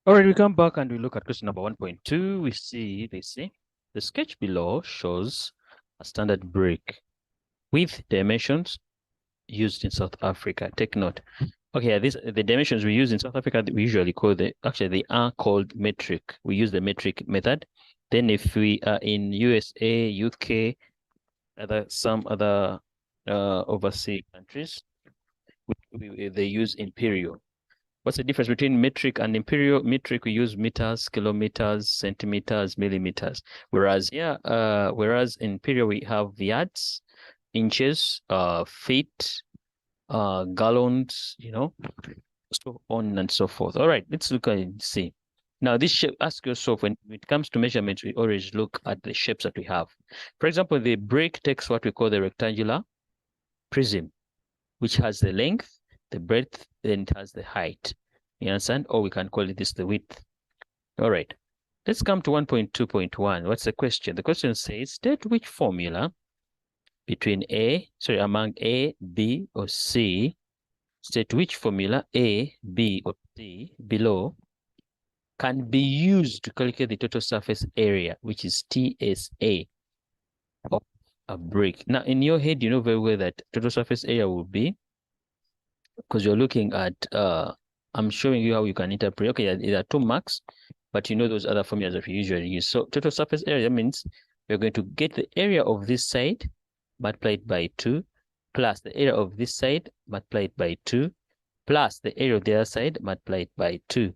All right, we come back and we look at question number 1.2. We see, they say, the sketch below shows a standard brick with dimensions used in South Africa. Take note. Okay, the dimensions we use in South Africa, we usually call actually they are called metric. We use the metric method. Then if we are in USA, UK, some other overseas countries, they use imperial. What's the difference between metric and imperial? Metric, we use meters, kilometers, centimeters, millimeters. Whereas whereas in imperial, we have yards, inches, feet, gallons, so on and so forth. All right, let's look at it and see. Now, this shape, ask yourself, when it comes to measurements, we always look at the shapes that we have. For example, the brick takes what we call the rectangular prism, which has the length, the breadth, then it has the height. You understand? Or we can call it this the width. All right. Let's come to 1.2.1. What's the question? The question says, state which formula among A, B, or C, state which formula A, B, or C below can be used to calculate the total surface area, which is TSA of a brick. Now, in your head, you know very well that total surface area will be, because you're looking at, I'm showing you how you can interpret. Okay, there are 2 marks, but you know those other formulas that we usually use. So total surface area means we're going to get the area of this side multiplied by 2, plus the area of this side multiplied by 2, plus the area of the other side multiplied by 2.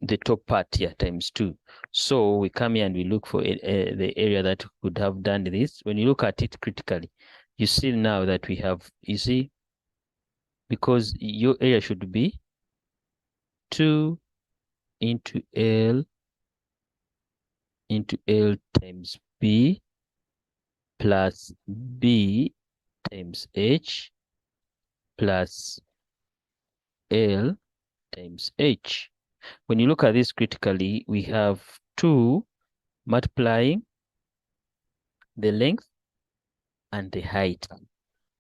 The top part here times 2. So we come here and we look for the area that could have done this. When you look at it critically, you see now that we have, you see, because your area should be 2 into L times B plus B times H plus L times H. When you look at this critically, we have 2 multiplying the length and the height.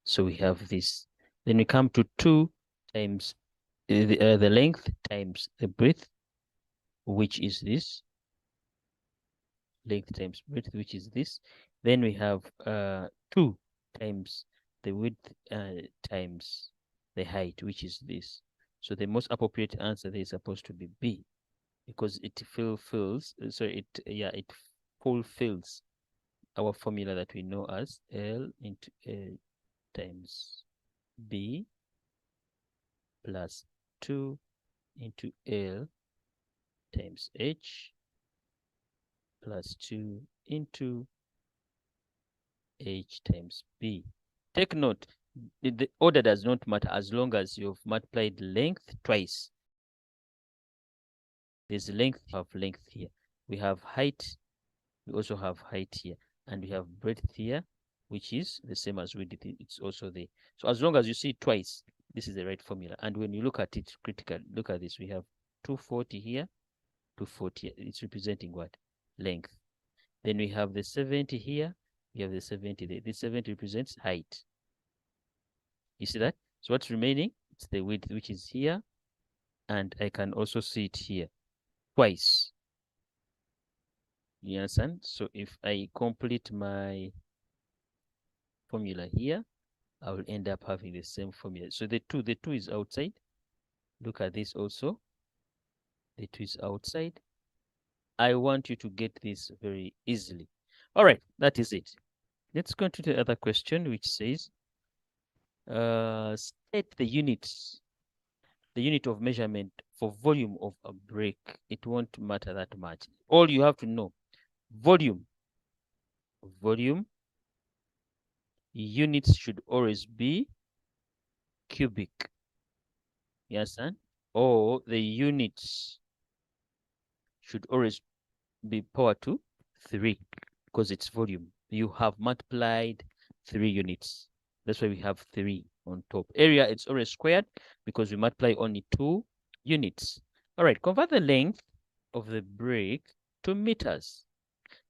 So we have this. Then we come to 2 times the length times the breadth, which is this. Length times breadth, which is this. Then we have 2 times the width times the height, which is this. So the most appropriate answer there is supposed to be B, because it fulfills our formula that we know as L into A times B plus 2 into L times H plus 2 into H times B. Take note, the order does not matter as long as you've multiplied length twice. There's length here. We have height. We also have height here. And we have breadth here, which is the same as width. It's also there. So as long as you see it twice, this is the right formula. And when you look at it critically, look at this. We have 240 here, 240 here. It's representing what? Length. Then we have the 70 here. We have the 70 there. This 70 represents height. You see that? So what's remaining? It's the width, which is here. And I can also see it here twice. You understand? So if I complete my formula here, I will end up having the same formula. So the 2 is outside. Look at this also. The 2 is outside. I want you to get this very easily. All right, that is it. Let's go to the other question, which says, state the units, the unit of measurement for volume of a brick. It won't matter that much. All you have to know, volume, units should always be cubic. You understand? Or the units should always be power to 3 because it's volume. You have multiplied 3 units. That's why we have 3 on top. Area, it's always squared because we multiply only 2 units. All right, convert the length of the brick to meters.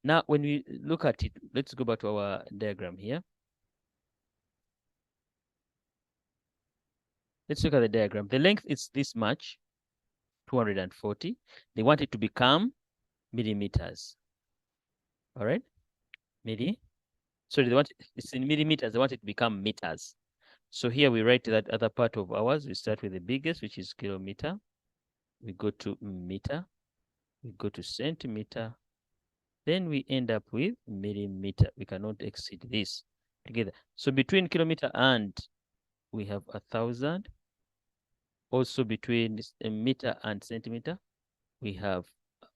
Now, when we look at it, let's go back to our diagram here. Let's look at the diagram. The length is this much. 240. They want it to become millimeters. All right, so they want it's in millimeters. They want it to become meters. So here we write that other part of ours. We start with the biggest, which is kilometer. We go to meter. We go to centimeter. Then we end up with millimeter. We cannot exceed this together. So between kilometer and we have 1,000. Also between a meter and centimeter, we have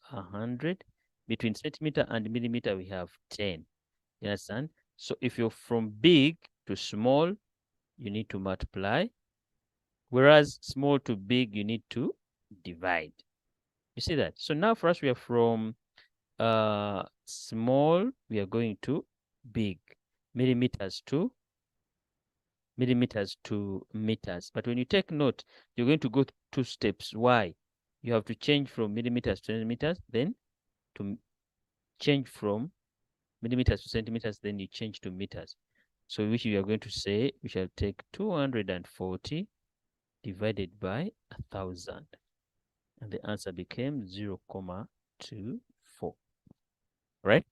100. Between centimeter and millimeter, we have 10. You understand? So if you're from big to small, you need to multiply. Whereas small to big, you need to divide. You see that? So now for us, we are from small, we are going to big. Millimeters to meters. But when you take note, you're going to go 2 steps. Why? You have to change from millimeters to centimeters, then to change from millimeters to centimeters, then you change to meters. So which you are going to say, we shall take 240 divided by 1,000. And the answer became 0.24, right?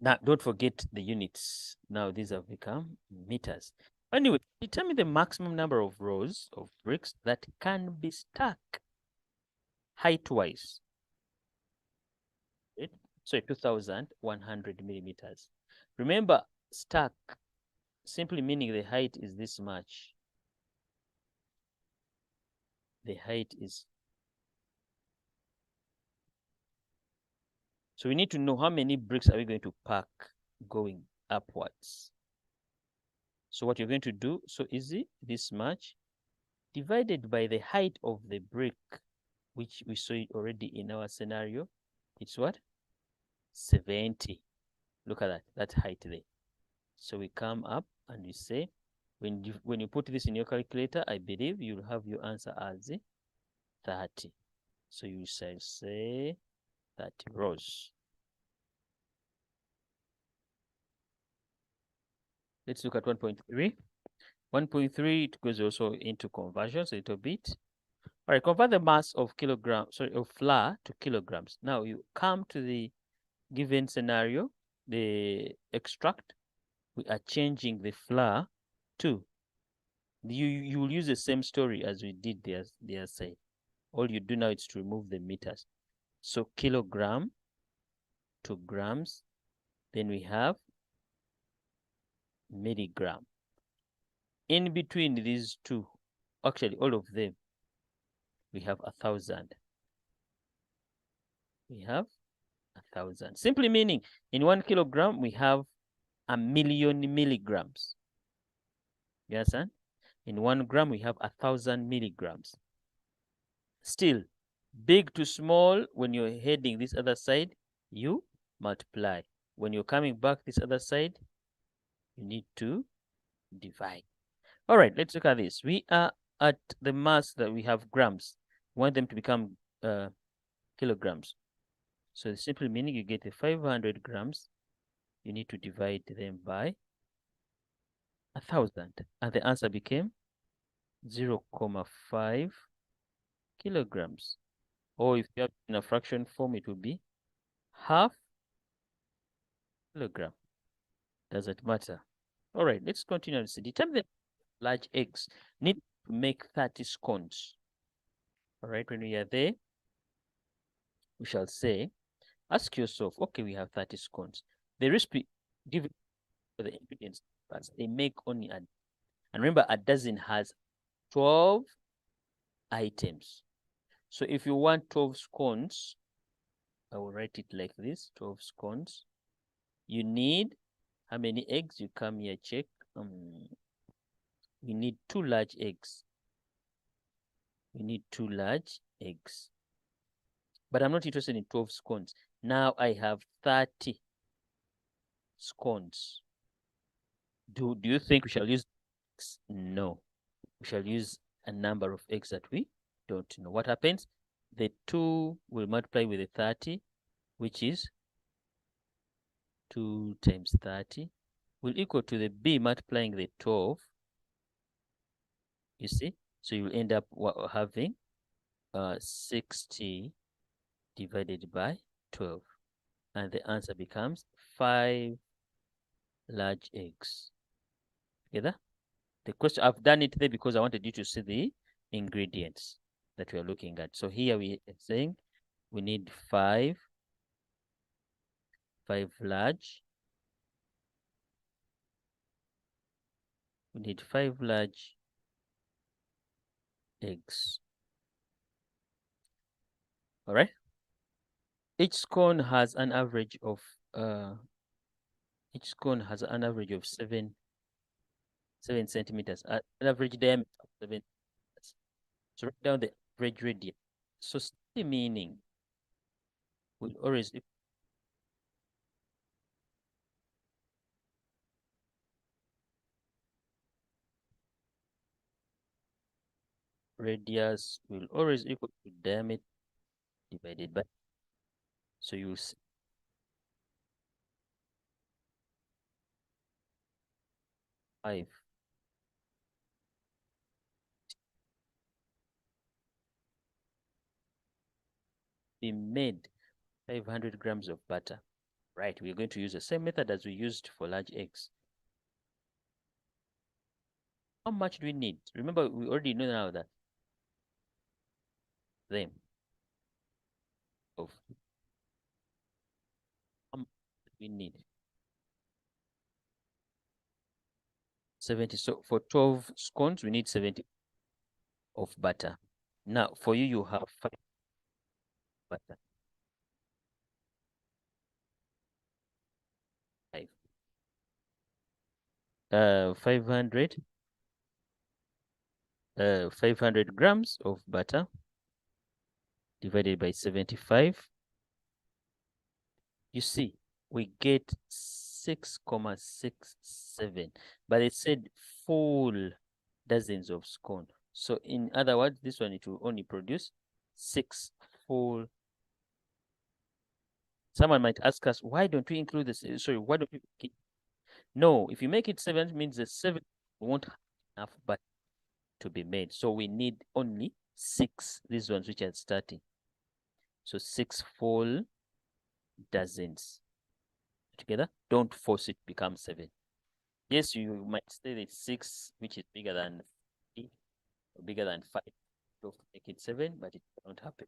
Now, don't forget the units. Now, these have become meters. Anyway, determine the maximum number of rows of bricks that can be stacked height-wise. Right? So 2,100 millimeters. Remember, stack simply meaning the height is this much. The height is. So we need to know how many bricks are we going to pack going upwards. So what you're going to do, so easy, this much, divided by the height of the brick, which we saw it already in our scenario. It's what? 70. Look at that. That's height there. So we come up and we say, when you put this in your calculator, I believe you'll have your answer as 30. So you shall say 30 rows. Let's look at 1.3. 1.3, it goes also into conversions a little bit. All right, convert the mass of of flour to kilograms. Now you come to the given scenario, the extract, we are changing the flour to. You will use the same story as we did the side. All you do now is to remove the meters. So kilogram to grams. Then we have milligram. In between these two, actually all of them, we have 1,000. We have 1,000. Simply meaning in 1 kilogram, we have 1,000,000 milligrams. You understand? In 1 gram, we have 1,000 milligrams. Still, big to small, when you're heading this other side, you multiply. When you're coming back this other side, you need to divide. All right, let's look at this. We are at the mass that we have grams. We want them to become kilograms. So simply meaning you get the 500 grams, you need to divide them by 1,000. And the answer became 0.5 kilograms. Or if you have in a fraction form, it would be half kilogram. Doesn't matter. All right, let's continue to see. Determine the large eggs need to make 30 scones. All right, when we are there, we shall say, ask yourself, okay, we have 30 scones. The recipe given for the ingredients, but they make only a, and remember, a dozen has 12 items. So if you want 12 scones, I will write it like this, 12 scones. You need how many eggs? You come here, check. We need 2 large eggs. We need 2 large eggs. But I'm not interested in 12 scones. Now I have 30 scones. Do you think we shall use eggs? No. We shall use a number of eggs that we don't know. What happens? The 2 will multiply with the 30, which is 2 times 30 will equal to the B multiplying the 12. You see? So you will end up having 60 divided by 12. And the answer becomes 5 large eggs. Together? The question, I've done it there because I wanted you to see the ingredients that we are looking at. So here we are saying we need five large. We need 5 large eggs. All right. Each scone has an average of 7 centimeters. An average diameter of 7 centimeters. So write down the average radius. So the meaning will always radius will always equal to diameter divided by. So you see 5. We made 500 grams of butter. Right, we're going to use the same method as we used for large eggs. How much do we need? Remember, we already know now that them of how much do we need? 70. So for 12 scones, we need 70 of butter. Now, for you, you have 5 butter. 5. 500 grams of butter divided by 75. You see, we get 6,67, but it said full dozens of scone. So in other words, this one, it will only produce 6 full. Someone might ask us, why don't we include this? Sorry, why don't we make it? No, if you make it 7, it means the 7 won't have enough butter to be made. So we need only 6, these ones which are starting. So 6 full dozens. Together, don't force it to become 7. Yes, you might say that 6, which is bigger than 3, or bigger than 5, to make it 7, but it won't happen.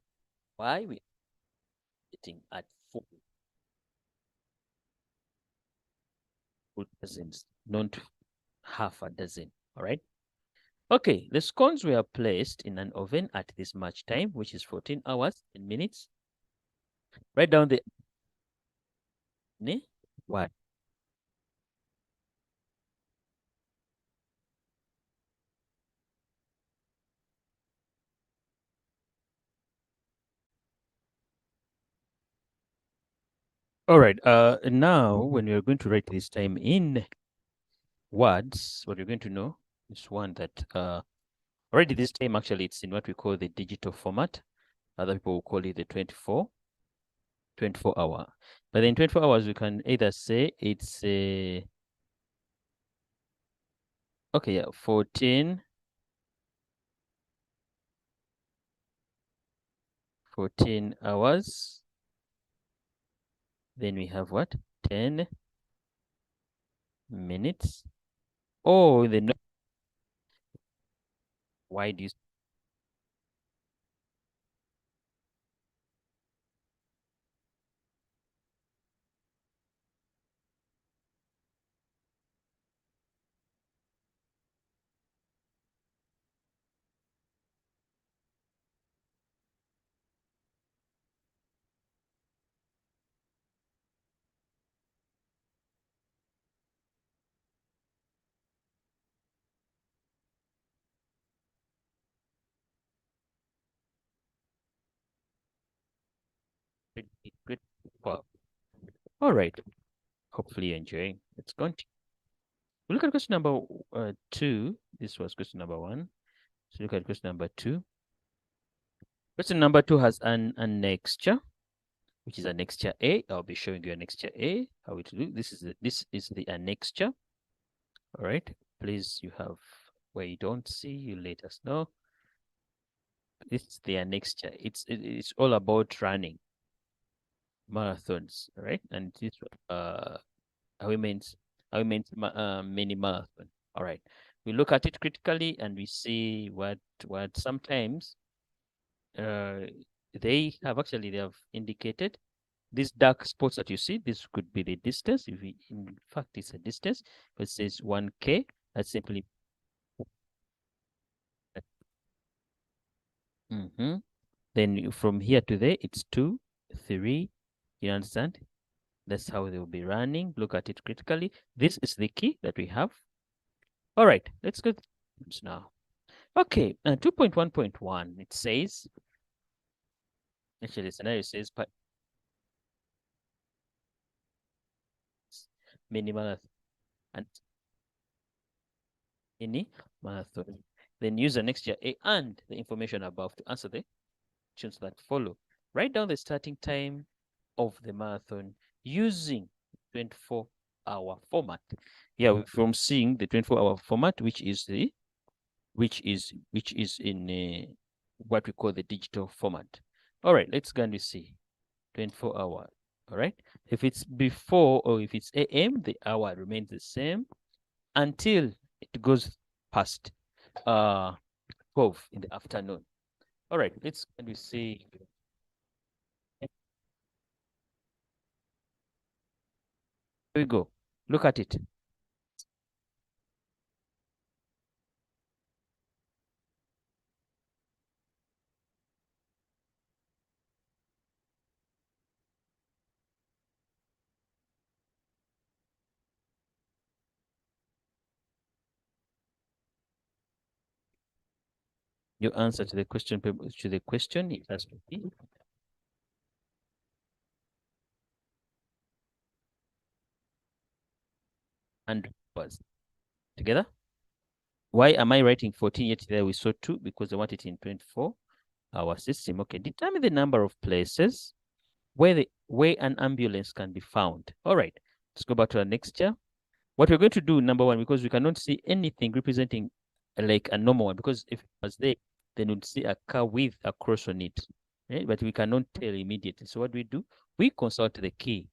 Why? We're sitting at 4 full dozens, not half a dozen. All right. Okay, the scones were placed in an oven at this much time, which is 14 hours and minutes. Write down the what? All right. Now when you're going to write this time in words, what you're going to know is one that already this time actually it's in what we call the digital format. Other people will call it the 24 hour. But in 24 hours, we can either say it's a okay, yeah, 14 hours. Then we have what? 10 minutes. Oh, why do you good? Well, all right. Hopefully you're enjoying. Let's continue. We look at question number 2. This was question number 1. So look at question number 2. Question number 2 has an annexure, which is annexure A. I'll be showing you annexure A, how it do. This is the annexure. All right. Please, you have where you don't see, you let us know. This is their next year. It's all about running marathons, right? And this women's mini marathon. All right. We look at it critically and we see what sometimes uh they have indicated these dark spots that you see. This could be the distance. If we, in fact, it's a distance, but it says 1K. That's simply then from here to there, it's 2, 3. You understand? That's how they will be running. Look at it critically. This is the key that we have. All right, let's go now. Okay, 2.1.1, it says, actually, the scenario says minimal and any marathon. Then use the next year A and the information above to answer the questions that follow. Write down the starting time of the marathon using 24-hour format. Yeah, from seeing the 24-hour format, which is in what we call the digital format. All right, let's go and see 24-hour. All right, if it's before or if it's AM, the hour remains the same until it goes past 12 in the afternoon. All right, let's and we see. Here we go. Look at it. Your answer to the question it has to be 100 hours. Together? Why am I writing 14 yet there we saw 2? Because I want it in 24-hour system. Okay, determine the number of places where an ambulance can be found. All right, let's go back to our next year. What we're going to do, number one, because we cannot see anything representing like a normal one, because if it was there, then we'd see a car with a cross on it, right? But we cannot tell immediately. So what do? We consult the key.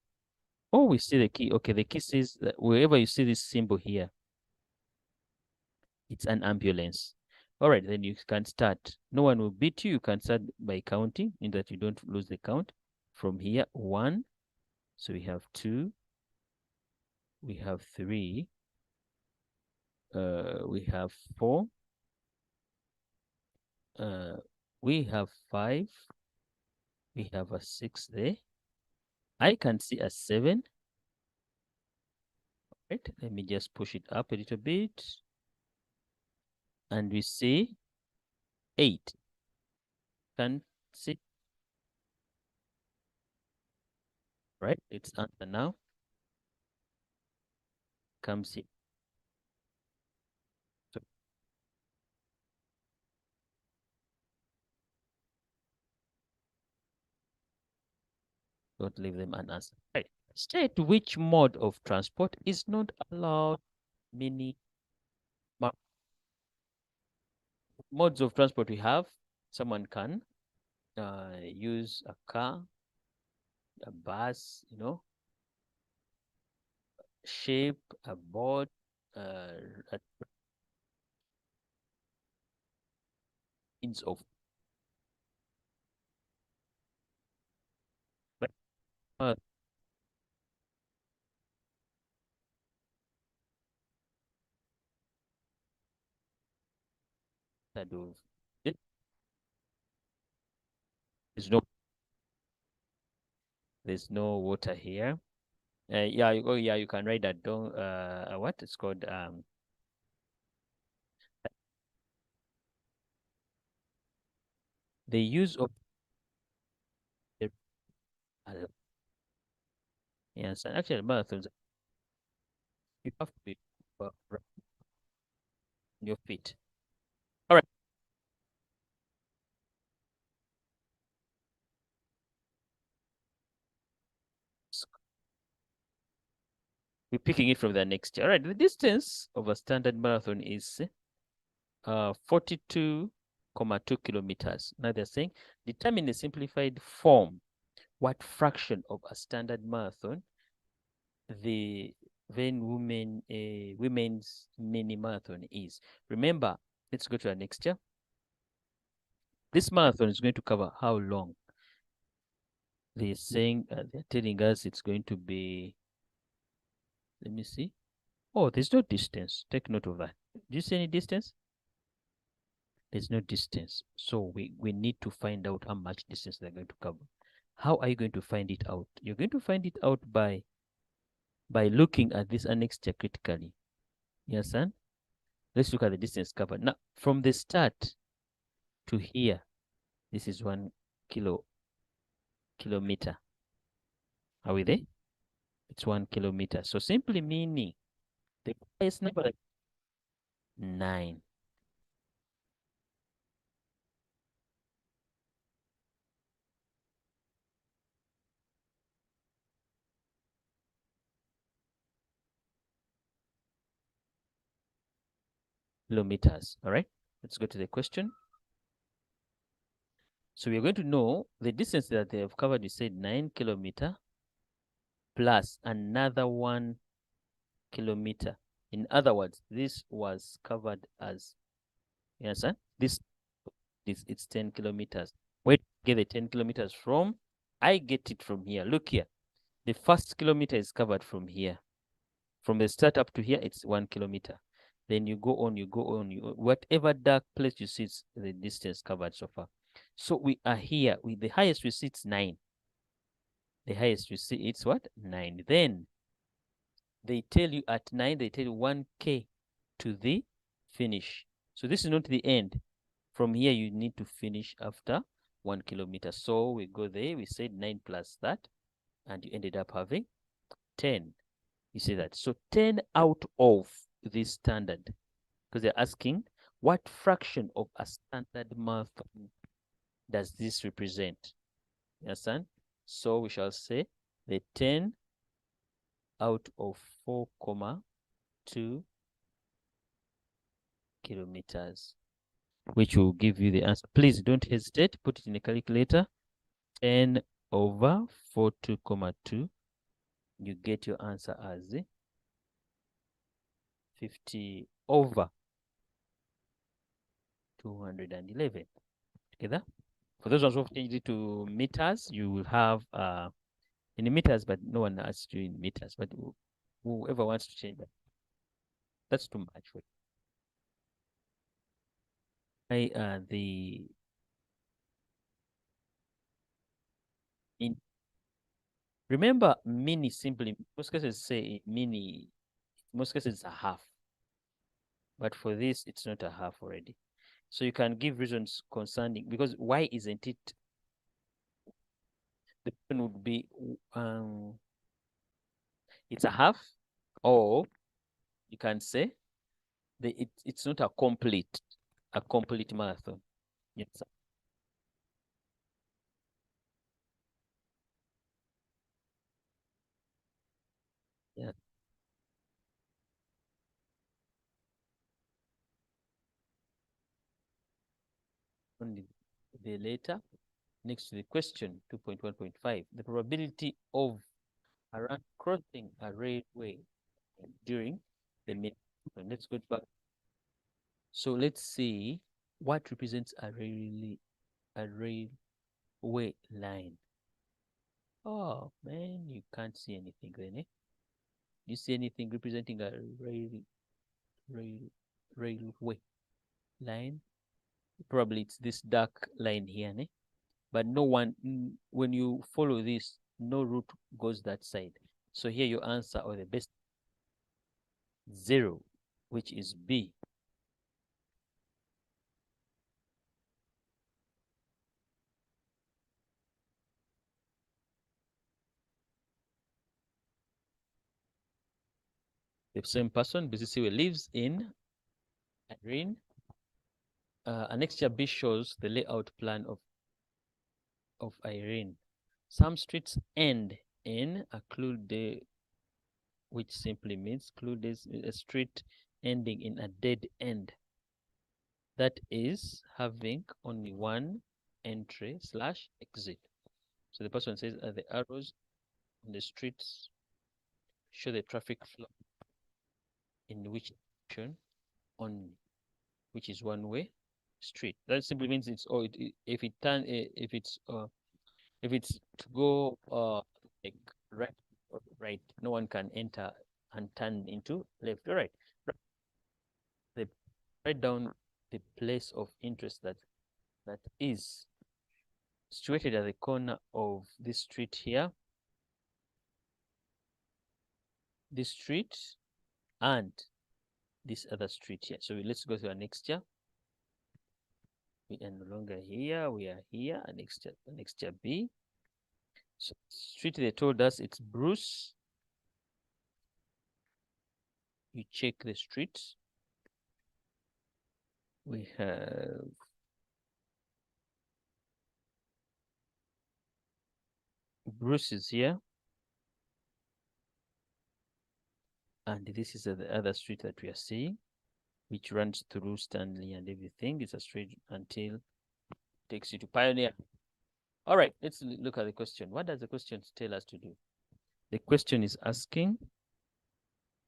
Oh, we see the key. Okay, the key says that wherever you see this symbol here, it's an ambulance. All right, then you can start. No one will beat you. You can start by counting in that you don't lose the count. From here, 1. So we have 2. We have 3. We have 4. We have 5. We have a 6 there. I can see a 7. Right, let me just push it up a little bit. And we see 8. Can see, right? It's answer now. Comes here. So don't leave them unanswered. Right. State which mode of transport is not allowed. Many modes of transport we have. Someone can use a car, a bus, ship, a boat, a means of. But there's no water here. Yeah, you can write that down. What it's called the use of the yes, and actually marathons you have to be on your feet. All right, we're picking it from the next year. All right, the distance of a standard marathon is 42 2 kilometers. Now they're saying determine a simplified form what fraction of a standard marathon the women's mini marathon is. Remember, let's go to our next year. This marathon is going to cover how long? They're saying, they're telling us it's going to be, let me see. Oh, there's no distance. Take note of that. Do you see any distance? There's no distance. So we need to find out how much distance they're going to cover. How are you going to find it out? You're going to find it out by looking at this annexed here critically. You understand? Let's look at the distance covered. Now, from the start to here, this is 1 kilometer. Are we there? It's 1 kilometer. So simply meaning the highest number 9. Kilometers. All right. Let's go to the question. So we're going to know the distance that they have covered. We said 9 kilometer plus another 1 kilometer. In other words, this was covered as, you understand? This it's 10 kilometers. Where do you get the 10 kilometers from? I get it from here. Look here. The first kilometer is covered from here. From the start up to here, it's 1 kilometer. Then you go on, whatever dark place you see, it's the distance covered so far. So we are here with the highest we see, it's 9. The highest we see, it's what? 9. Then they tell you at 9, they tell you 1K to the finish. So this is not the end. From here, you need to finish after 1 kilometer. So we go there, we said 9 plus that, and you ended up having 10. You see that? So 10 out of this standard, because they're asking what fraction of a standard marathon does this represent? You understand? So we shall say the 10 out of 4,2 kilometers, which will give you the answer. Please don't hesitate. Put it in a calculator. 10 over 42,2. You get your answer as 50 over 211. Together. For those ones who have changed it to meters, you will have in meters, but no one asked you in meters. But whoever wants to change that, that's too much for the in. Remember, mini simply, most cases say mini, most cases it's a half. But for this, it's not a half already. So you can give reasons concerning, because why isn't it? The question would be, it's a half, or you can say it's not a complete marathon. Yes. Yeah. Only the later next to the question 2.1.5, the probability of a run crossing a railway during the mid. Let's go back. So let's see what represents a railway line. Oh man, you can't see anything then, eh? You see anything representing a railway line? Probably it's this dark line here, eh? But no one, when you follow this, no route goes that side. So here your answer, or the best, 0, which is B. The same person, BCCW, lives in Irene. Next year, B shows the layout plan of Irene. Some streets end in a clue, which simply means clue is a street ending in a dead end. that is having only one entry slash exit. So the person says the arrows on the streets show the traffic flow in which direction only, which is one way street. That simply means it's if it turn if it's to go like right or right, no one can enter and turn into left or right. They write down the place of interest that is situated at the corner of this street here, this street, and this other street here. So let's go to our next year. We are no longer here. We are here. And next year B. So street they told us it's Bruce. You check the street. We have Bruce is here. And this is the other street that we are seeing, which runs through Stanley and everything. It's a street until it takes you to Pioneer. All right, let's look at the question. What does the question tell us to do? The question is asking,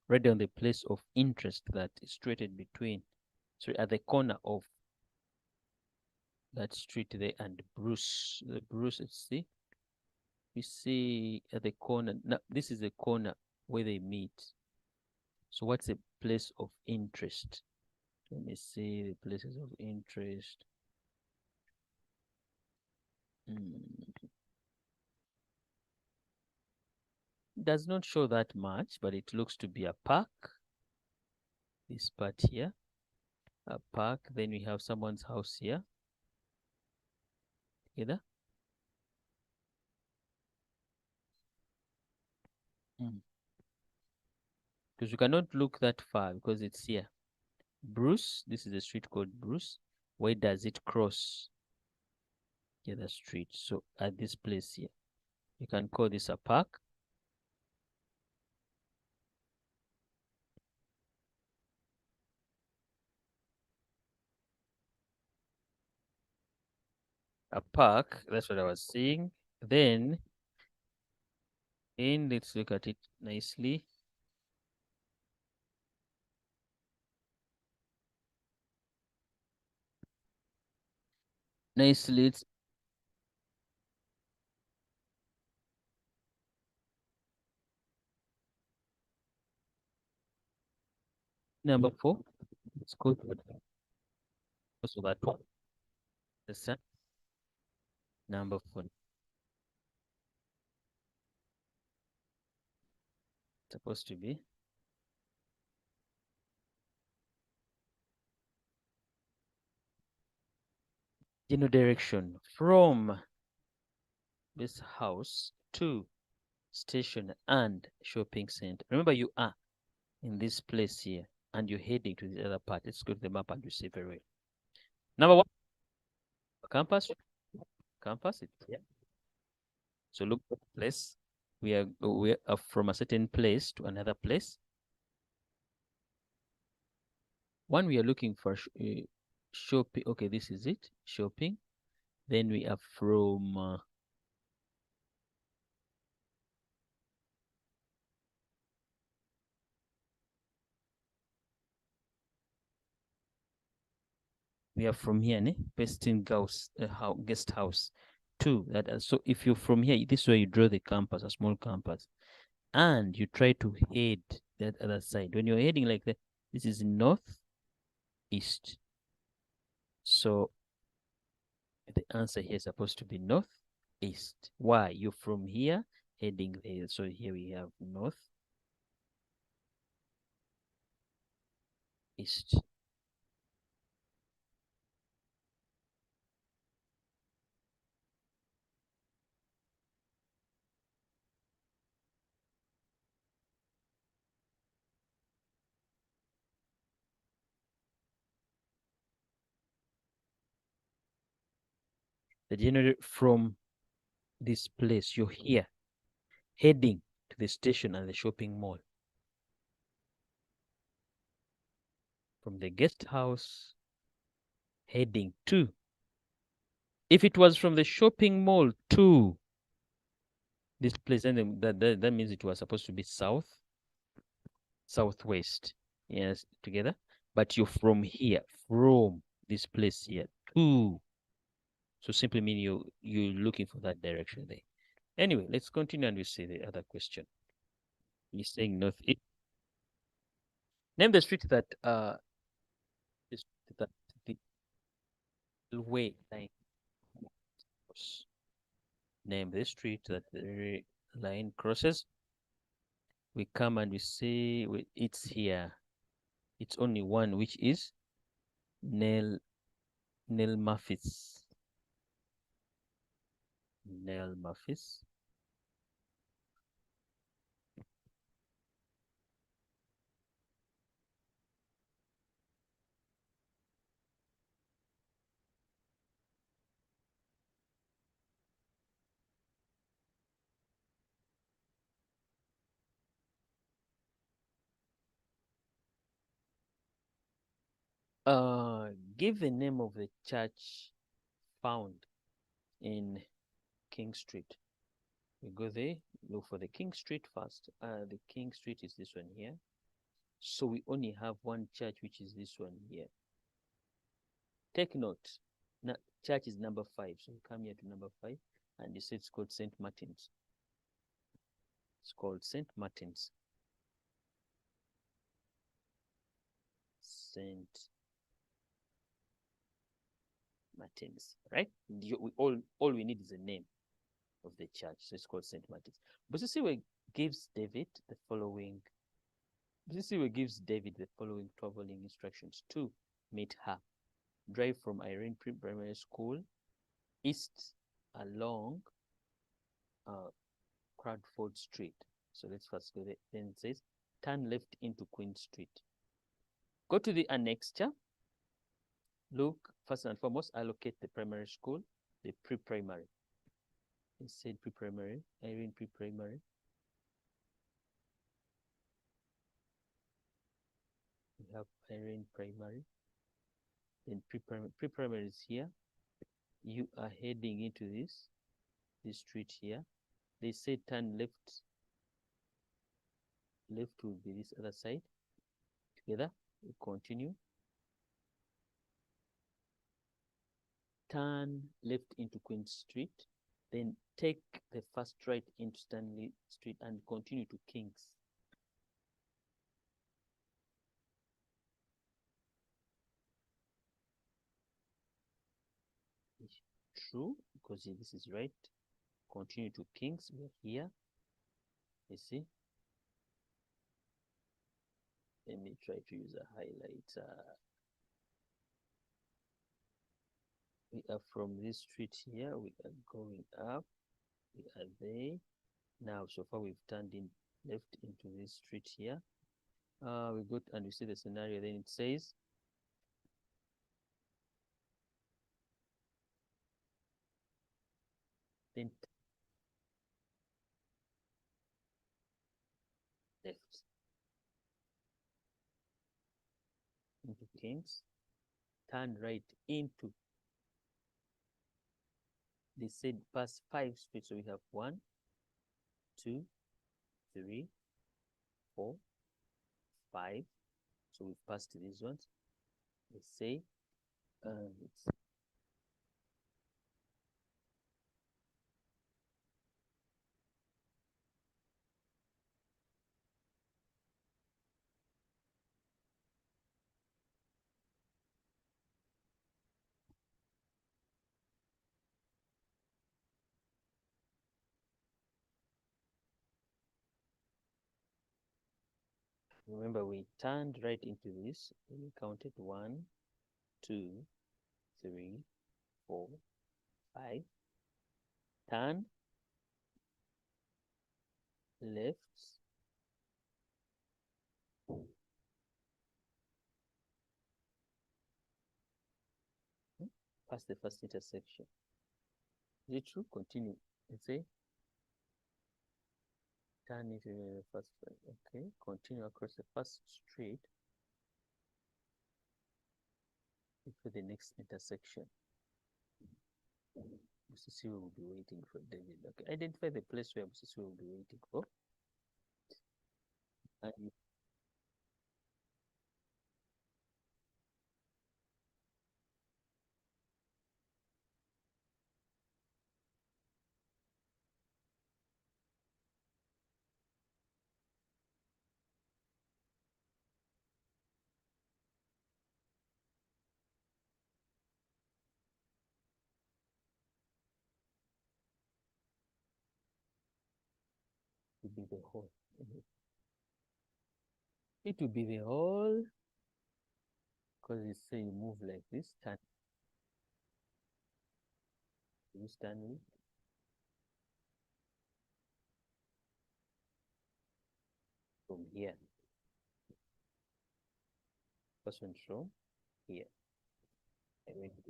write down the place of interest that is situated between, sorry, at the corner of that street there and Bruce. The Bruce, let's see. We see at the corner. Now, this is the corner where they meet. So what's the place of interest? Let me see the places of interest. Does not show that much, but it looks to be a park. This part here, a park. Then we have someone's house here. Together. Because you cannot look that far because it's here. Bruce, this is a street called Bruce. Where does it cross the other street? So at this place here, you can call this a park. A park, that's what I was saying. Then, let's look at it nicely. It's number 4. Let's go to that one. The sun. Number 4. Supposed to be general direction from this house to station and shopping center. Remember, you are in this place here and you're heading to the other part. Let's go to the map and you see very well. Number 1, campus. Campus, it's here. So look at the place. We are from a certain place to another place. One, we are looking for shopping. Okay, this is it, shopping. Then we are from here, Pestin guest house. 2. That so if you're from here, this way you draw the campus, a small campus, and you try to head that other side. When you're heading like that, this is north east. So the answer here is supposed to be north east. Why? You're from here heading there. So here we have north east. The general from this place, you're here heading to the station and the shopping mall. From the guest house heading to. If it was from the shopping mall to this place, then that means it was supposed to be south, southwest. Yes, together. But you're from here, from this place here to. So simply mean you're looking for that direction there. Anyway, let's continue and we see the other question. He's saying north. Name the street that is that the railway line crosses. Name the street that the line crosses. We come and we say it's here. It's only one, which is Nel Nel Muffis. Nel Muffis. Give the name of the church found in King Street. We go there, look for the King Street first. The King Street is this one here. So we only have one church, which is this one here. Take note, church is number 5. So we come here to number 5, and you say it's called St. Martin's. It's called St. Martin's. St. Martin's, right? All we need is the name of the church. So it's called St. Martin's. But you see where gives David the following. You see where gives David the following traveling instructions to meet her. Drive from Irene Primary School east along Crawford Street. So let's first go there. Then it says turn left into Queen Street. Go to the annexure. Look, first and foremost, allocate the primary school, the pre-primary. It said pre-primary, Irene pre-primary. We have Irene primary. Then pre-primary is here. You are heading into this street here. They say turn left. Left will be this other side. Together, we continue. Turn left into Queen Street. Then take the first right into Stanley Street and continue to King's. True, because this is right. Continue to King's. We're here. You see? Let me try to use a highlighter. We are from this street here. We are going up. We are there. Now, so far we've turned in left into this street here. We go and we see the scenario. Then it says, then left into Kings. Turn right into. They said pass 5 streets. So we have 1, 2, 3, 4, 5. So we've passed these ones. They say, remember we turned right into this. We counted 1, 2, 3, 4, 5. Turn left. Pass the first intersection. Is it true? Continue. Let's say turn into the first. Okay. Continue across the first street. for the next intersection. Musisi will be waiting for David. Okay, identify the place where Musisi will be waiting for. And it will be the whole. It will be the whole because it's say you move like this, turn this turn from here. First one from here. I went to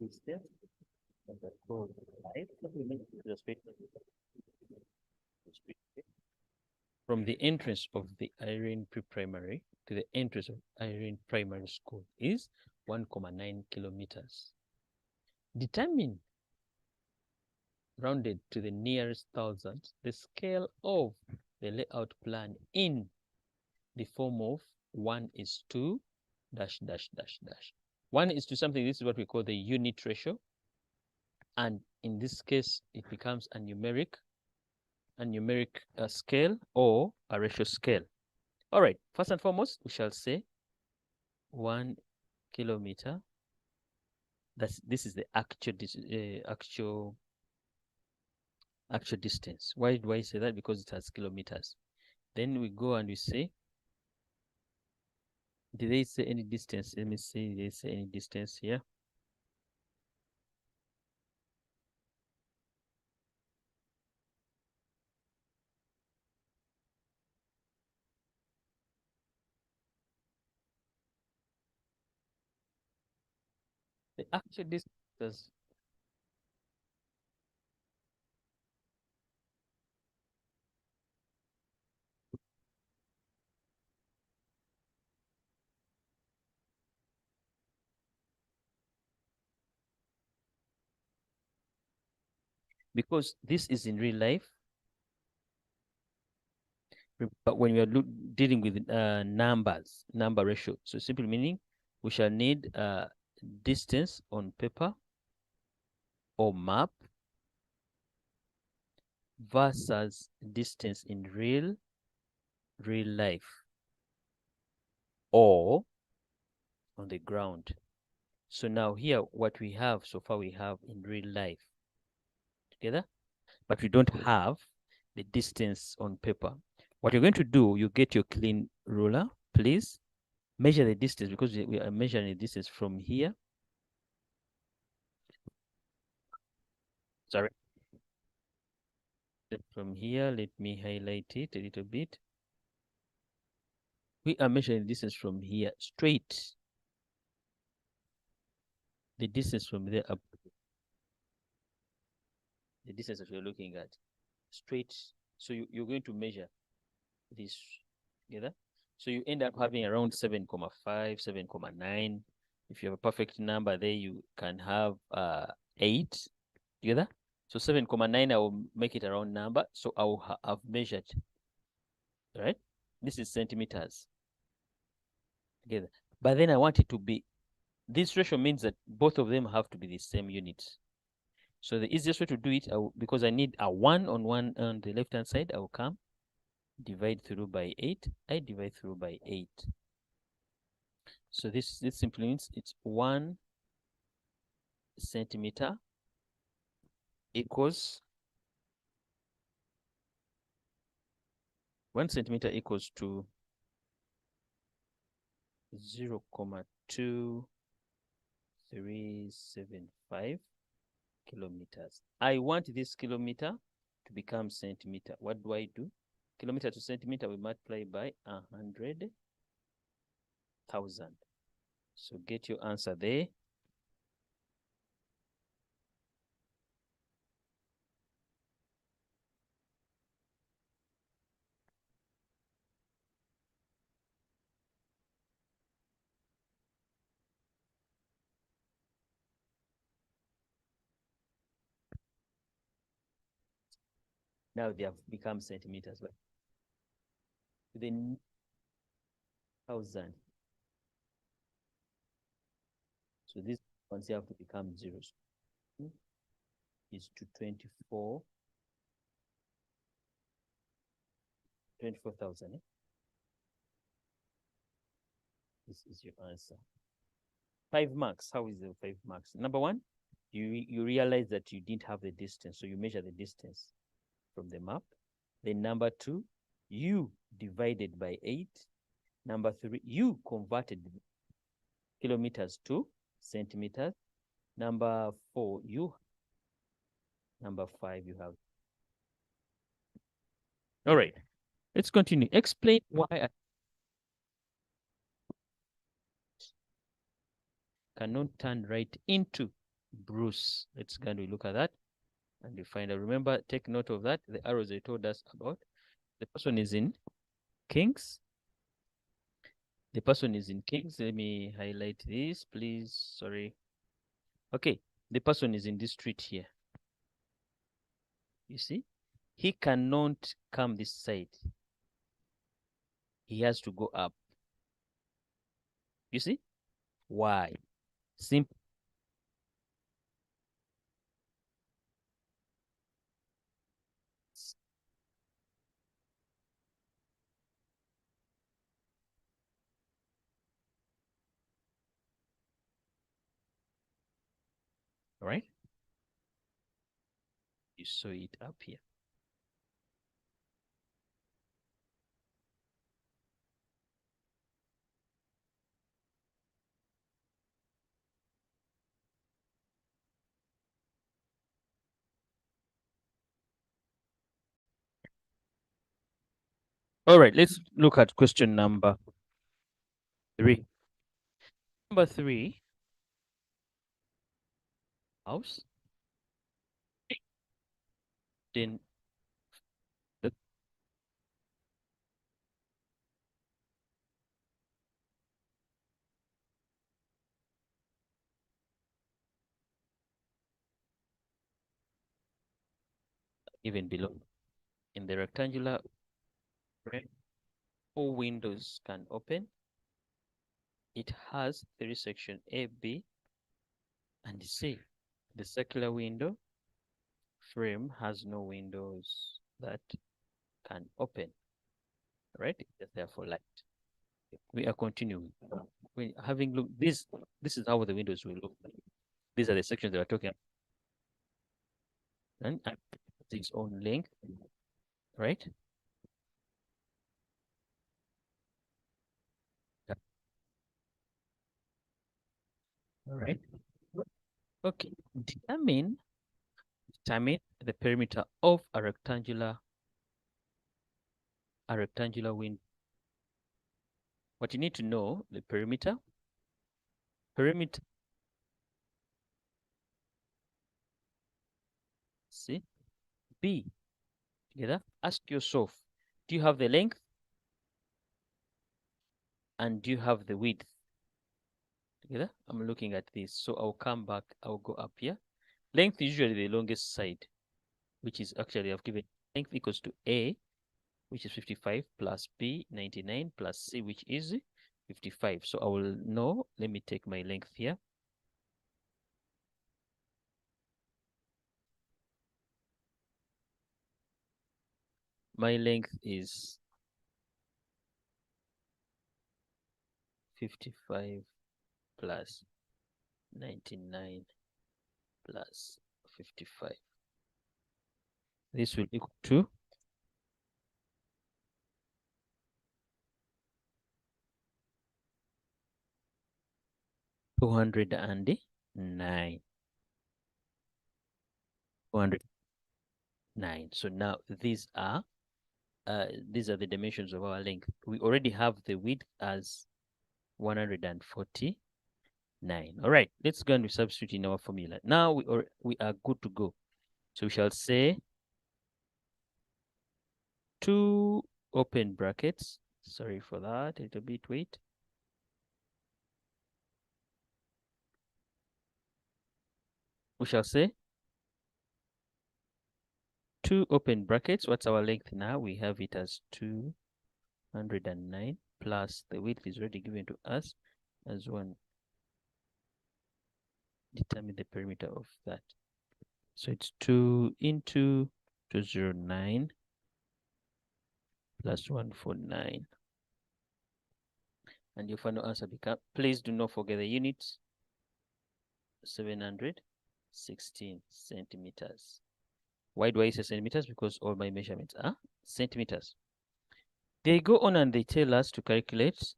this step and that goes right. From the entrance of the Irene Pre-Primary to the entrance of Irene Primary School is 1.9 kilometers. Determine, rounded to the nearest thousand, the scale of the layout plan in the form of 1:2 dash dash dash dash. 1:2 something, this is what we call the unit ratio. And in this case, it becomes a numeric scale or a ratio scale. All right, first and foremost, we shall say 1 kilometer. This is the actual distance. Why do I say that? Because it has kilometers. Then we go and we say, did they say any distance? Let me see, did they say any distance here? The actual distance, because this is in real life, but when we are dealing with number ratio, so simply meaning we shall need distance on paper or map versus distance in real life or on the ground. So now here, what we have so far, we have in real life together, but we don't have the distance on paper. What you're going to do, you get your clean ruler, please. Measure the distance because we are measuring the distance from here. Sorry. From here, let me highlight it a little bit. We are measuring the distance from here straight. The distance from there up, the distance that you're looking at, straight. So you're going to measure this together. So you end up having around 7.5, 7.9. If you have a perfect number there, you can have 8 together. So 7.9, I will make it a round number. So I will have measured, right? This is centimeters together. But then I want it to be, this ratio means that both of them have to be the same units. So the easiest way to do it, because I need a 1 on the left-hand side, I will come, divide through by 8. I divide through by 8. So this simply means it's 1 centimeter equals 1 centimeter equals to 0.2375 kilometers. I want this kilometer to become centimeter. What do I do? Kilometer to centimeter, we multiply by 100,000. So get your answer there. Now they have become centimeters, but within 1,000. So these ones have to become zeros. Is to 24,000. This is your answer. 5 marks. How is the 5 marks? Number one, you realize that you didn't have the distance, so you measure the distance from the map. Then number two, you divided by 8. Number three, you converted kilometers to centimeters. Number four, number five, you have. All right, let's continue. Explain why I cannot turn right into Bruce. Let's go and look at that and you find out. Remember, take note of that. The arrows they told us about. The person is in Kings. The person is in Kings. Let me highlight this, please. Sorry. Okay, the person is in this street here. You see, he cannot come this side. He has to go up. You see? Why? Simple. All right? You saw it up here. All right, let's look at question number 3. Number 3, house. Then the even below. In the rectangular frame, 4 windows can open. It has 3 sections, A, B, and C. The circular window frame has no windows that can open, right? It's there for light. We are continuing. We having look this is how the windows will look like. These are the sections that we're talking about. And its own length, right? All right. Okay. Determine the perimeter of a rectangular window. What you need to know, the perimeter. See, B. Together, ask yourself, do you have the length and do you have the width? Together, I'm looking at this, so I'll come back. I'll go up here. Length is usually the longest side, which is actually I've given length equals to A, which is 55 plus B 99 plus C, which is 55. So I will know. Let me take my length here. My length is 55 plus 99 plus 55. This will equal to 209. 200. 9. So now these are the dimensions of our length. We already have the width as 149. All right, let's go and substitute in our formula. Now we are good to go. So we shall say 2 open brackets. Sorry for that, a little bit, wait. We shall say 2 open brackets. What's our length now? We have it as 209 plus the width is already given to us as 1. Determine the perimeter of that. So it's 2 into 209 plus 149. And your final answer becomes, please do not forget the units, 716 centimeters. Why do I say centimeters? Because all my measurements are centimeters. They go on and they tell us to calculate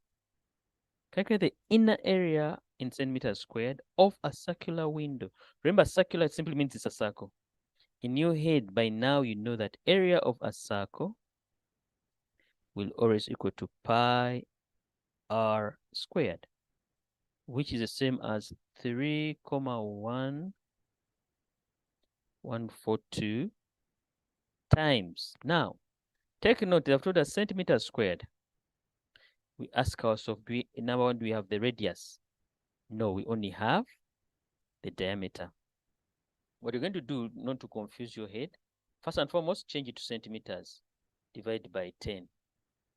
the inner area in centimeters squared of a circular window. Remember, circular simply means it's a circle. In your head, by now, you know that area of a circle will always equal to pi r squared, which is the same as 3,142 times. Now, take note, they have told us centimeters squared. We ask ourselves, number one, do we have the radius? No, we only have the diameter. What you're going to do, not to confuse your head, first and foremost, change it to centimeters. Divide by 10,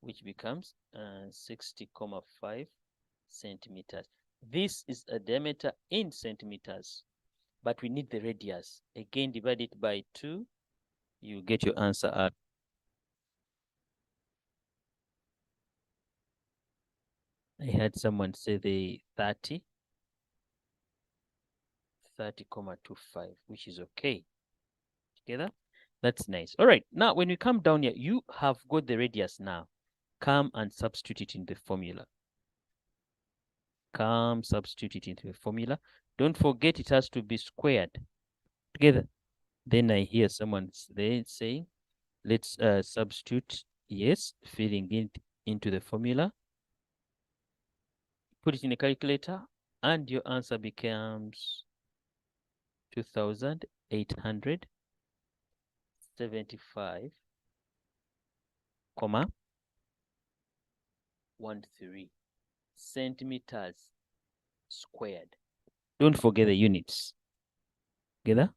which becomes 60,5 centimeters. This is a diameter in centimeters, but we need the radius. Again, divide it by 2, you get your answer at I had someone say the 30,25, which is okay. Together? That's nice. All right. Now, when we come down here, you have got the radius now. Come and substitute it in the formula. Come, substitute it into the formula. Don't forget it has to be squared together. Then I hear someone saying, let's substitute, yes, filling it into the formula. Put it in a calculator, and your answer becomes 2,875, 13 centimeters squared. Don't forget the units. Together?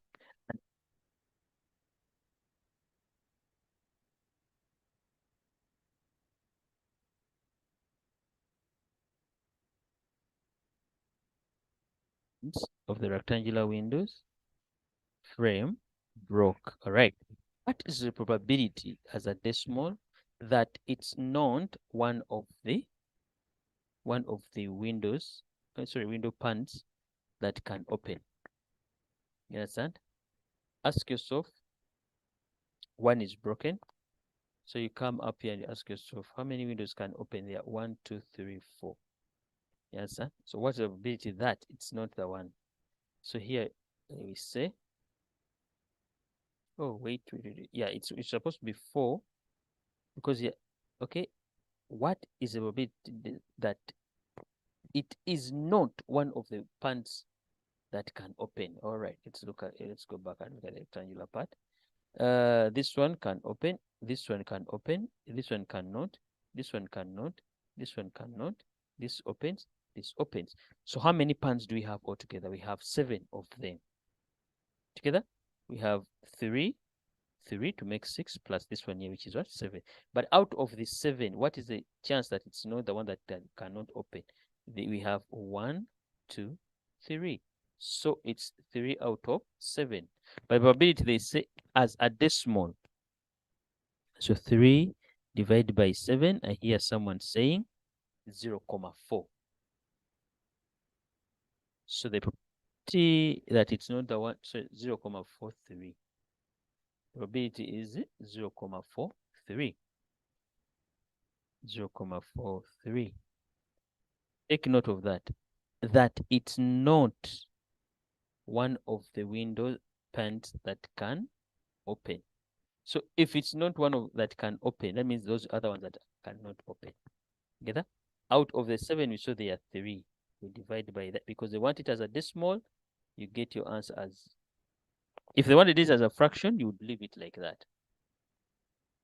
Of the rectangular windows frame broke. All right. What is the probability as a decimal that it's not one of the windows, window panes that can open? You understand? Ask yourself, one is broken. So you come up here and you ask yourself, how many windows can open there? 1, 2, 3, 4. You understand? So what's the probability that it's not the one? So here we say, oh, wait. Yeah, it's supposed to be 4 because, yeah, okay. What is the probability that it is not one of the pants that can open? All right, let's go back and look at the rectangular part. This one can open, this one can open, this one cannot, this one cannot, this one cannot, this opens, this opens. So how many pans do we have altogether? We have 7 of them. Together, we have 3 to make 6 plus this one here, which is what? 7. But out of the 7, what is the chance that it's not the one that cannot open? We have 1, 2, 3. So it's 3 out of 7. By probability, they say as a decimal. So 3 divided by 7, I hear someone saying 0,4. So the probability that it's not the one, so 0,43. Probability is 0,43. 0,43. Take note of that it's not one of the window panes that can open. So if it's not one of that can open, that means those other ones that cannot open. Together, out of the 7, we saw there are 3. We divide by that because they want it as a decimal. You get your answer as, if they wanted this as a fraction, you would leave it like that.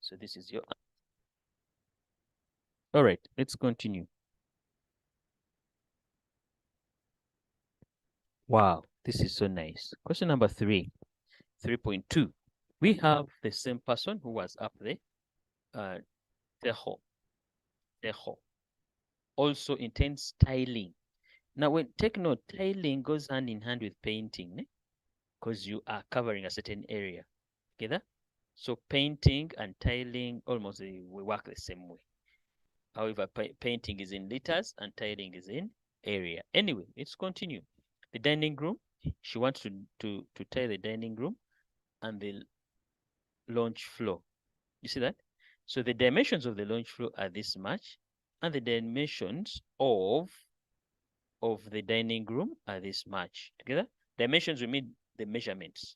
So this is your answer. All right, let's continue. Wow, this is so nice. Question number 3, 3.2. We have the same person who was up there, Tejo. Also intends tiling. Now, when take note, tiling goes hand in hand with painting, because you are covering a certain area. Together? So painting and tiling almost we work the same way. However, painting is in liters and tiling is in area. Anyway, let's continue. The dining room. She wants to tile the dining room and the lounge floor. You see that? So the dimensions of the lounge floor are this much, and the dimensions of the dining room are this much. Together? Dimensions, we mean the measurements.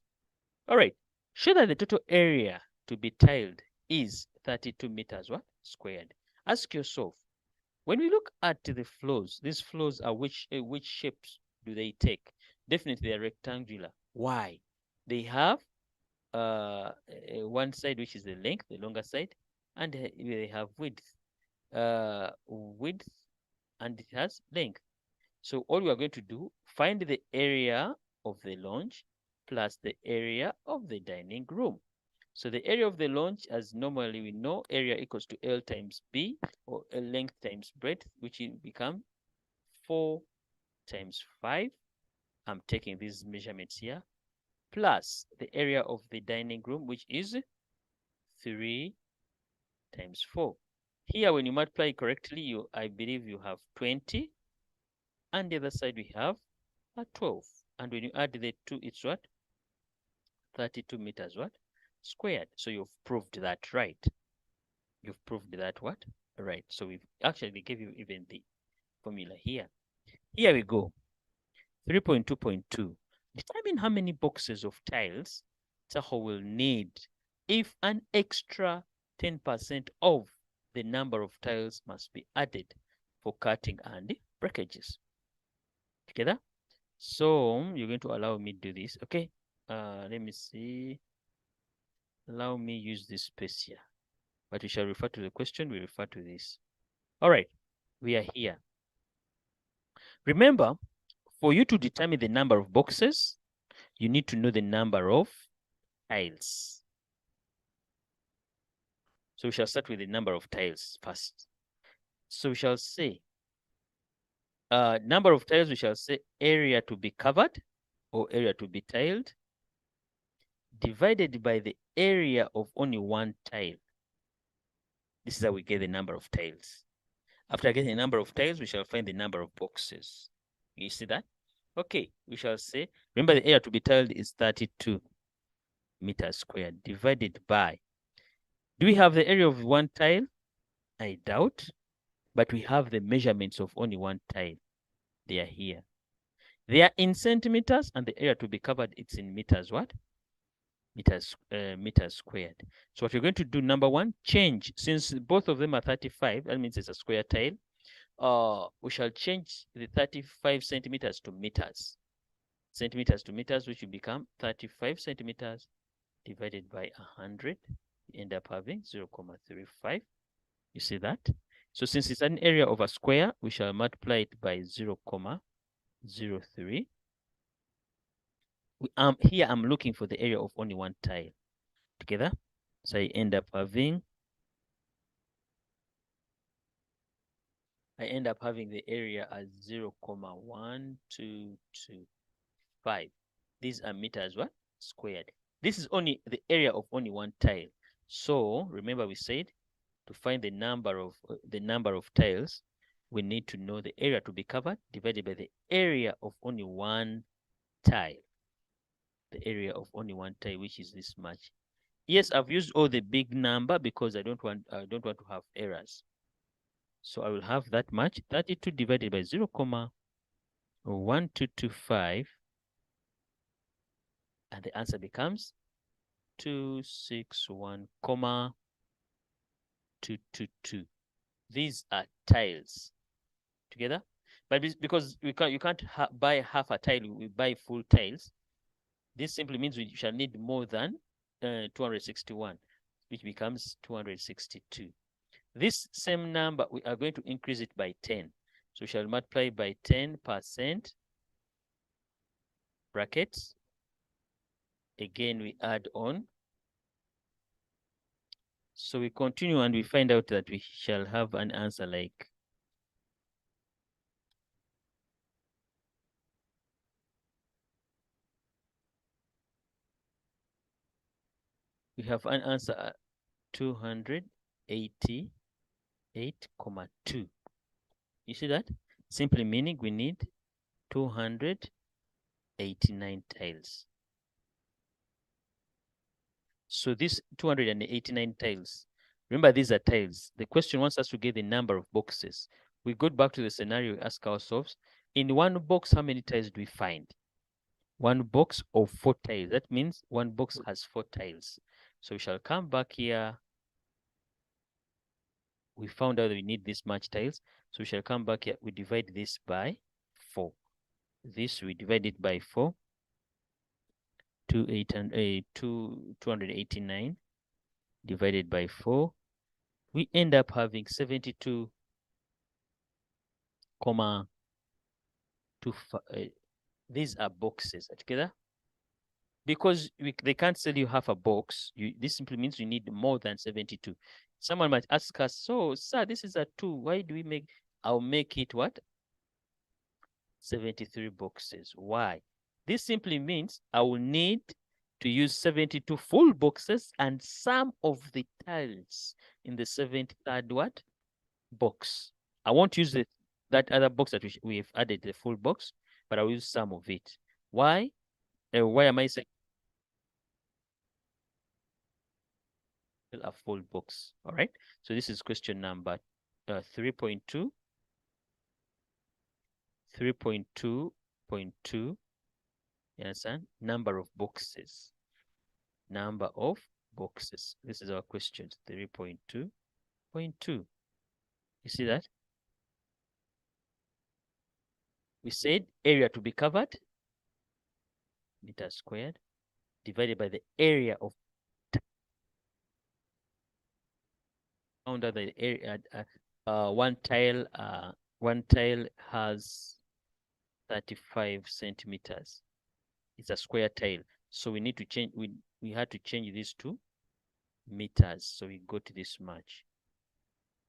All right. Show that the total area to be tiled is 32 meters what? Squared. Ask yourself, when we look at the floors, these floors are which shapes do they take? Definitely they're rectangular. Why? They have one side which is the length, the longer side, and they have width. Width, and it has length. So all we are going to do, find the area of the lounge plus the area of the dining room. So the area of the lounge, as normally we know, area equals to L times B, or L length times breadth, which will become 4 times 5. I'm taking these measurements here, plus the area of the dining room, which is 3 times 4. Here, when you multiply correctly, I believe you have 20. And the other side, we have a 12. And when you add the 2, it's what? 32 meters what? Squared. So you've proved that right. You've proved that what? Right. So we've actually give you even the formula here. Here we go. 3.2.2. Determine how many boxes of tiles Tahoe will need if an extra 10% of the number of tiles must be added for cutting and breakages. Together? So you're going to allow me to do this. Okay. Let me see. Allow me use this space here. But we shall refer to the question. We refer to this. All right. We are here. Remember, for you to determine the number of boxes, you need to know the number of tiles. So we shall start with the number of tiles first. So we shall say, number of tiles, we shall say area to be covered or area to be tiled divided by the area of only one tile. This is how we get the number of tiles. After getting the number of tiles, we shall find the number of boxes. You see that? Okay, we shall say, remember the area to be tiled is 32 meters squared divided by, do we have the area of one tile? I doubt, but we have the measurements of only one tile. They are here. They are in centimeters, and the area to be covered, it's in meters what? Meters squared. So what you're going to do, number one, change. Since both of them are 35, that means it's a square tile. We shall change the 35 centimeters to meters. Centimeters to meters, which will become 35 centimeters divided by 100. You end up having 0.35. You see that? So since it's an area of a square, we shall multiply it by 0.03. Here I'm looking for the area of only one tile. Together, so I end up having the area as 0.1225. These are meters what? Squared. This is only the area of only one tile. So remember we said to find the number of tiles, we need to know the area to be covered divided by the area of only one tile. The area of only one tile, which is this much. Yes, I've used all the big number because I don't want to have errors. So I will have that much, 32 divided by 0.1225, and the answer becomes 261, comma 222. These are tiles together. But because you can't buy half a tile, we buy full tiles. This simply means we shall need more than 261, which becomes 262. This same number, we are going to increase it by 10. So we shall multiply by 10%, brackets. Again, we add on. So we continue and we find out that we shall have an answer like we have an answer 288,2. You see that? Simply meaning we need 289 tiles. So these 289 tiles, remember these are tiles. The question wants us to get the number of boxes. We go back to the scenario, we ask ourselves, in one box, how many tiles do we find? One box of 4 tiles. That means one box has 4 tiles. So we shall come back here. We found out that we need this much tiles. So we shall come back here. We divide this by 4. This we divide it by 4. 289 divided by 4. We end up having 72, these are boxes together. Because they can't sell you half a box, this simply means you need more than 72. Someone might ask us, so, sir, this is a 2. Why do we make, I'll make it what? 73 boxes. Why? This simply means I will need to use 72 full boxes and some of the tiles in the 73rd what? Box. I won't use that other box that we've added the full box, but I will use some of it. Why? Why am I saying a full box? All right. So this is question number 3.2. 3.2.2. You understand? Number of boxes. Number of boxes. This is our question. 3.2.2. You see that? We said area to be covered, meters squared, divided by the area of found out the area. One tile has 35 centimeters. It's a square tile, so we need to change. We had to change this to meters, so we got this much.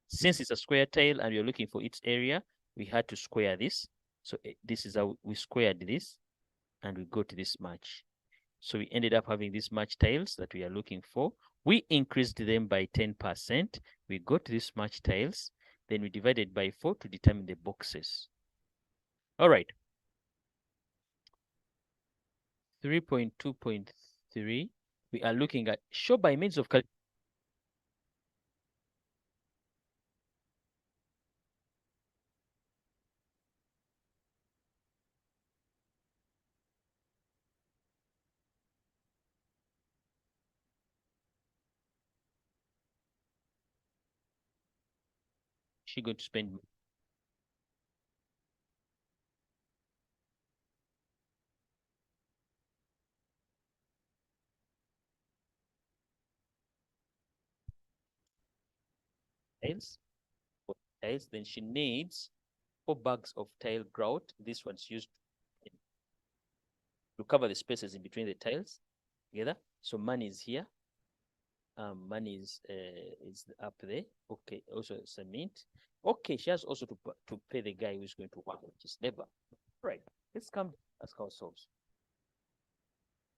Since it's a square tile and we're looking for its area, we had to square this. So this is how we squared this, and we got this much. So we ended up having this much tiles that we are looking for. We increased them by 10%. We got this much tiles. Then we divided by 4 to determine the boxes. All right. 3.2.3, we are looking at show by means of calculation. She going to spend tiles, then she needs 4 bags of tile grout. This one's used to cover the spaces in between the tiles together. So money is here. Money is up there. Okay, also cement. Okay, she has also to pay the guy who's going to work, which is labor. Right. Let's come ask ourselves.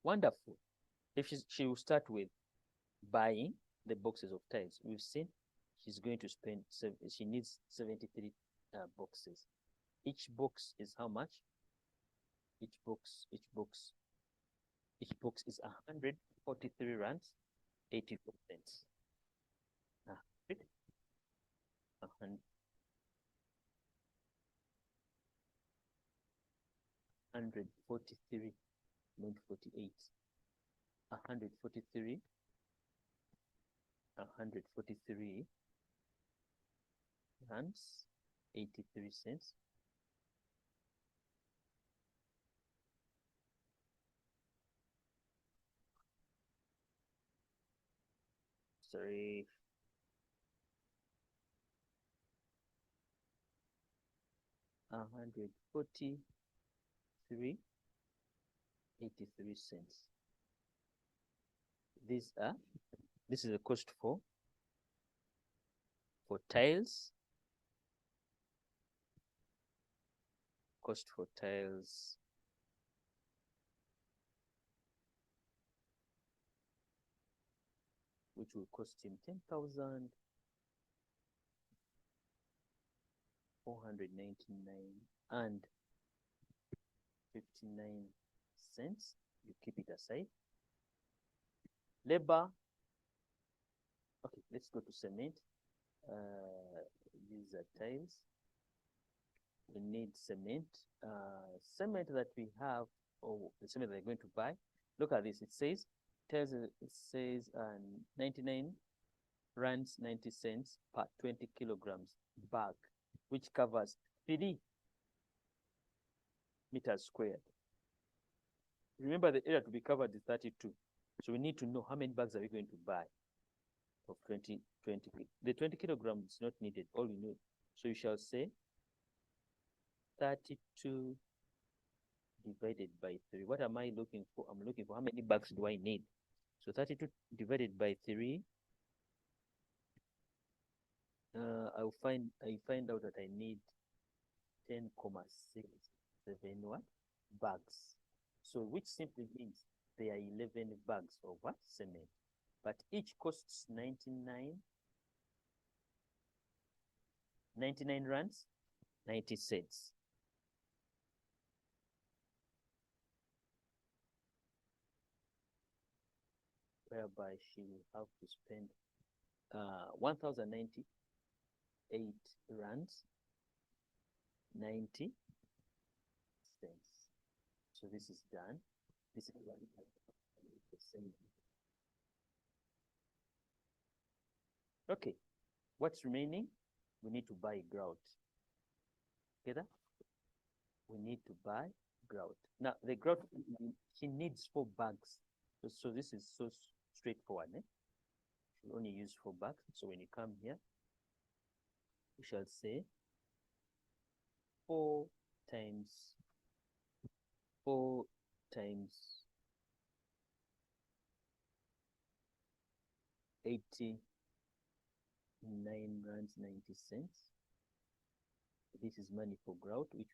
Wonderful. If she will start with buying the boxes of tiles. We've seen she's going to spend, she needs 73 boxes. Each box is how much? Each box is 143 rands, 84 cents. 143.48. 143 rands 83 cents. Sorry. $143.83. This is the cost for tiles. Cost for tiles which will cost him 10,499 and 59 cents. You keep it aside. Labor. Okay, let's go to cement. These are tiles. We need cement. Cement that we have, or the cement that we're going to buy. Look at this. It says 99 rands 90 cents per 20 kilograms bag, which covers 3 meters squared. Remember, the area to be covered is 32. So we need to know how many bags are we going to buy of 20. The 20 kilograms is not needed, all we know. So you shall say 32 divided by 3. What am I looking for? I'm looking for how many bags do I need? So 32 divided by 3, I find out that I need 10,671 bags. So which simply means there are 11 bags of what? Cement. But each costs 99 rands 90 cents. Whereby she will have to spend 1,098 rands 90 cents. So this is done. This is the same. Okay, what's remaining? We need to buy grout. Together, we need to buy grout. Now, the grout, she needs 4 bags. So this is so straightforward. She only use 4 bags. So when you come here, we shall say 4 times 89 rands 90 cents. This is money for grout, which